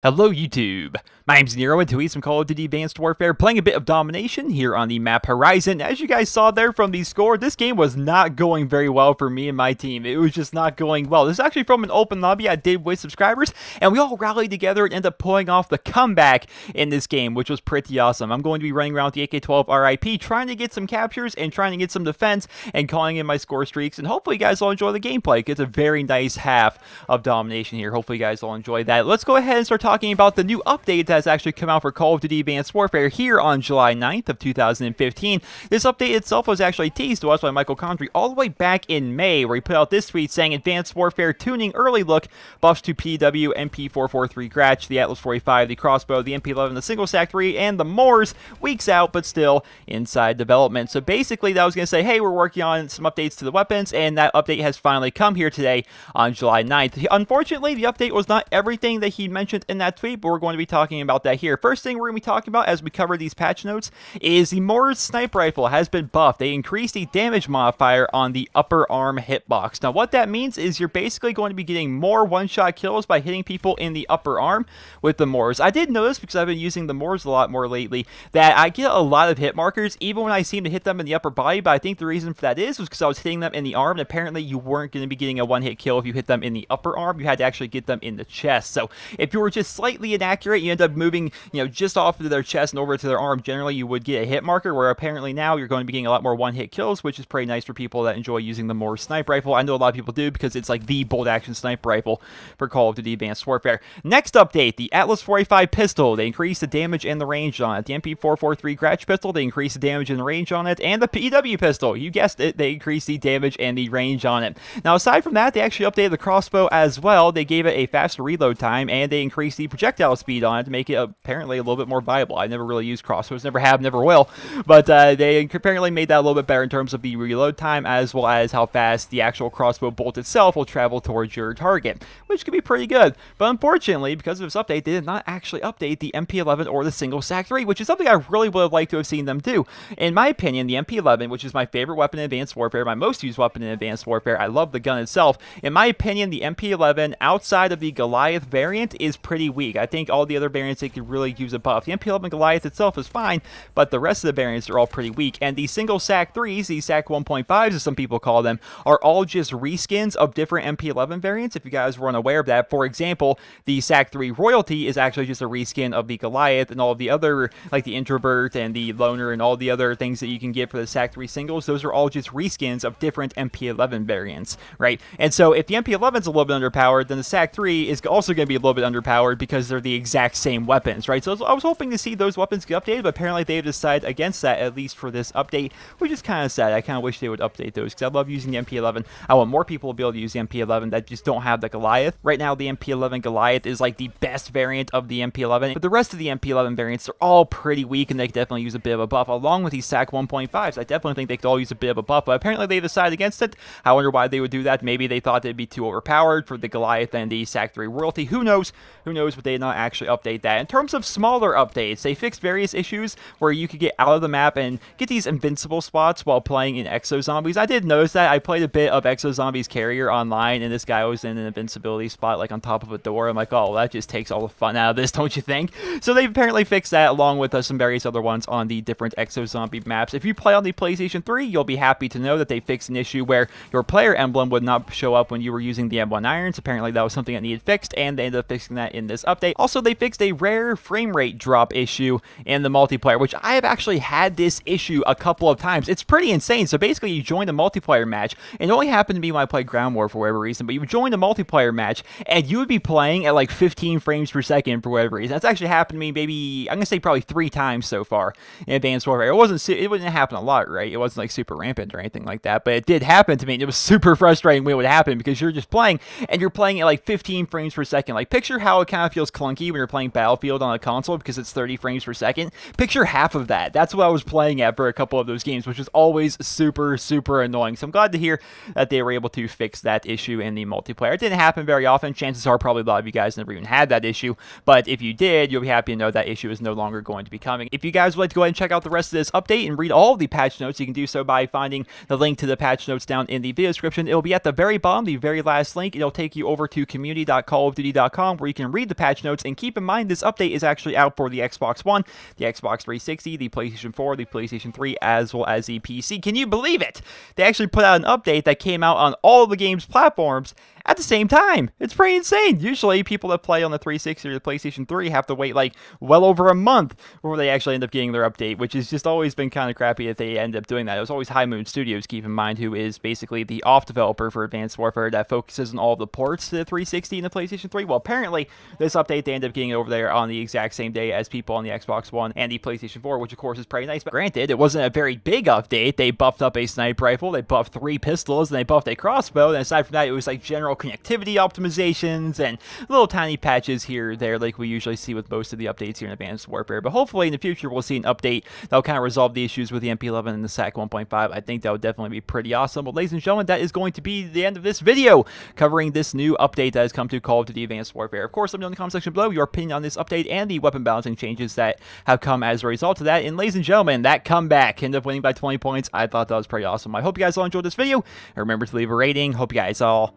Hello YouTube, my name's Nero and today some Call of Duty Advanced Warfare, playing a bit of Domination here on the map Horizon. As you guys saw there from the score, this game was not going very well for me and my team. It was just not going well. This is actually from an open lobby I did with subscribers, and we all rallied together and ended up pulling off the comeback in this game, which was pretty awesome. I'm going to be running around with the AK-12 RIP, trying to get some captures and trying to get some defense and calling in my score streaks, and hopefully you guys will enjoy the gameplay. It's a very nice half of Domination here. Hopefully you guys will enjoy that. Let's go ahead and start talking about the new update that's actually come out for Call of Duty Advanced Warfare here on July 9th of 2015. This update itself was actually teased to us by Michael Condrey all the way back in May, where he put out this tweet saying Advanced Warfare tuning early look, buffs to PDW, MP443 Gratch, the Atlas 45, the Crossbow, the MP11, the Single Sack 3, and the MORS, weeks out but still inside development. So basically that was going to say, hey, we're working on some updates to the weapons, and that update has finally come here today on July 9th. Unfortunately, the update was not everything that he mentioned in that tweet, but we're going to be talking about that here. First thing we're going to be talking about as we cover these patch notes is the MORS sniper rifle has been buffed. They increased the damage modifier on the upper arm hitbox. Now what that means is you're basically going to be getting more one-shot kills by hitting people in the upper arm with the MORS. I did notice, because I've been using the MORS a lot more lately, that I get a lot of hit markers even when I seem to hit them in the upper body, but I think the reason for that is because I was hitting them in the arm, and apparently you weren't going to be getting a one-hit kill if you hit them in the upper arm. You had to actually get them in the chest. So if you were just slightly inaccurate, you end up moving, just off of their chest and over to their arm, generally you would get a hit marker, where apparently now you're going to be getting a lot more one-hit kills, which is pretty nice for people that enjoy using the MORS sniper rifle. I know a lot of people do, because it's like the bolt-action sniper rifle for Call of Duty Advanced Warfare. Next update, the Atlas 45 pistol. They increased the damage and the range on it. The MP443 Gratch pistol, they increased the damage and the range on it. And the PDW pistol, you guessed it, they increased the damage and the range on it. Now aside from that, they actually updated the crossbow as well. They gave it a faster reload time, and they increased the projectile speed on it to make it apparently a little bit more viable. I never really used crossbows, never have, never will, but they apparently made that a little bit better in terms of the reload time, as well as how fast the actual crossbow bolt itself will travel towards your target, which could be pretty good. But unfortunately, because of this update, they did not actually update the MP11 or the Single Sack 3, which is something I really would have liked to have seen them do. In my opinion, the MP11, which is my favorite weapon in Advanced Warfare, my most used weapon in Advanced Warfare, I love the gun itself. In my opinion, the MP11, outside of the Goliath variant, is pretty weak. I think all the other variants, they could really use a buff. The MP11 Goliath itself is fine, but the rest of the variants are all pretty weak. And the Single Sack 3s, the Sack 1.5s as some people call them, are all just reskins of different MP11 variants, if you guys were unaware of that. For example, the Sack 3 Royalty is actually just a reskin of the Goliath, and all of the other, like the Introvert and the Loner and all the other things that you can get for the Sack 3 singles, those are all just reskins of different MP11 variants, right? And so if the MP11 is a little bit underpowered, then the Sack 3 is also going to be a little bit underpowered because they're the exact same weapons, right? So I was hoping to see those weapons get updated, but apparently they've decided against that, at least for this update, which is kind of sad. I kind of wish they would update those, because I love using the MP11. I want more people to be able to use the MP11 that just don't have the Goliath. Right now, the MP11 Goliath is like the best variant of the MP11, but the rest of the MP11 variants are all pretty weak, and they could definitely use a bit of a buff, along with these Sack 1.5s. I definitely think they could all use a bit of a buff, but apparently they decided against it. I wonder why they would do that. Maybe they thought they'd be too overpowered for the Goliath and the Sack 3 Royalty. Who knows? Who knows, but they did not actually update that. In terms of smaller updates, they fixed various issues where you could get out of the map and get these invincible spots while playing in Exo Zombies. I did notice that. I played a bit of Exo Zombies Carrier online, and this guy was in an invincibility spot like on top of a door. I'm like, oh, well, that just takes all the fun out of this, don't you think? So they've apparently fixed that, along with some various other ones on the different Exo Zombie maps. If you play on the PlayStation 3, you'll be happy to know that they fixed an issue where your player emblem would not show up when you were using the M1 irons. Apparently that was something that needed fixed, and they ended up fixing that in this update. Also, they fixed a rare frame rate drop issue in the multiplayer, which I have actually had this issue a couple of times. It's pretty insane. So basically, you join a multiplayer match, and it only happened to be when I played Ground War for whatever reason, but you would join a multiplayer match, and you would be playing at like 15 frames per second for whatever reason. That's actually happened to me maybe, I'm going to say probably 3 times so far in Advanced Warfare. It wouldn't happen a lot, right? It wasn't like super rampant or anything like that, but it did happen to me, and it was super frustrating when it would happen, because you're just playing, and you're playing at like 15 frames per second. Like, picture how it kind kind of feels clunky when you're playing Battlefield on a console because it's 30 frames per second. Picture half of that. That's what I was playing at for a couple of those games, which is always super, super annoying. So I'm glad to hear that they were able to fix that issue in the multiplayer. It didn't happen very often. Chances are probably a lot of you guys never even had that issue, but if you did, you'll be happy to know that issue is no longer going to be coming. If you guys would like to go ahead and check out the rest of this update and read all of the patch notes, you can do so by finding the link to the patch notes down in the video description. It'll be at the very bottom, the very last link. It'll take you over to community.callofduty.com where you can read the patch notes, and keep in mind this update is actually out for the Xbox One, the Xbox 360, the PlayStation 4, the PlayStation 3, as well as the PC. Can you believe it? They actually put out an update that came out on all the game's platforms at the same time. It's pretty insane. Usually people that play on the 360 or the PlayStation 3 have to wait like well over a month before they actually end up getting their update, which has just always been kind of crappy if they end up doing that. It was always High Moon Studios, keep in mind, who is basically the off developer for Advanced Warfare that focuses on all of the ports to the 360 and the PlayStation 3. Well, apparently this update they end up getting over there on the exact same day as people on the Xbox One and the PlayStation 4, which of course is pretty nice. But granted, it wasn't a very big update. They buffed up a sniper rifle, they buffed 3 pistols, and they buffed a crossbow, and aside from that, it was like general connectivity optimizations and little tiny patches here or there like we usually see with most of the updates here in Advanced Warfare. But hopefully in the future we'll see an update that'll kind of resolve the issues with the MP11 and the SAC 1.5. I think that would definitely be pretty awesome. Well, ladies and gentlemen, that is going to be the end of this video covering this new update that has come to Call of Duty Advanced Warfare. Of course, let me know in the comment section below your opinion on this update and the weapon balancing changes that have come as a result of that. And ladies and gentlemen, that comeback ended up winning by 20 points. I thought that was pretty awesome. I hope you guys all enjoyed this video, and remember to leave a rating. Hope you guys all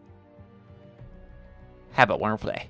have a wonderful day.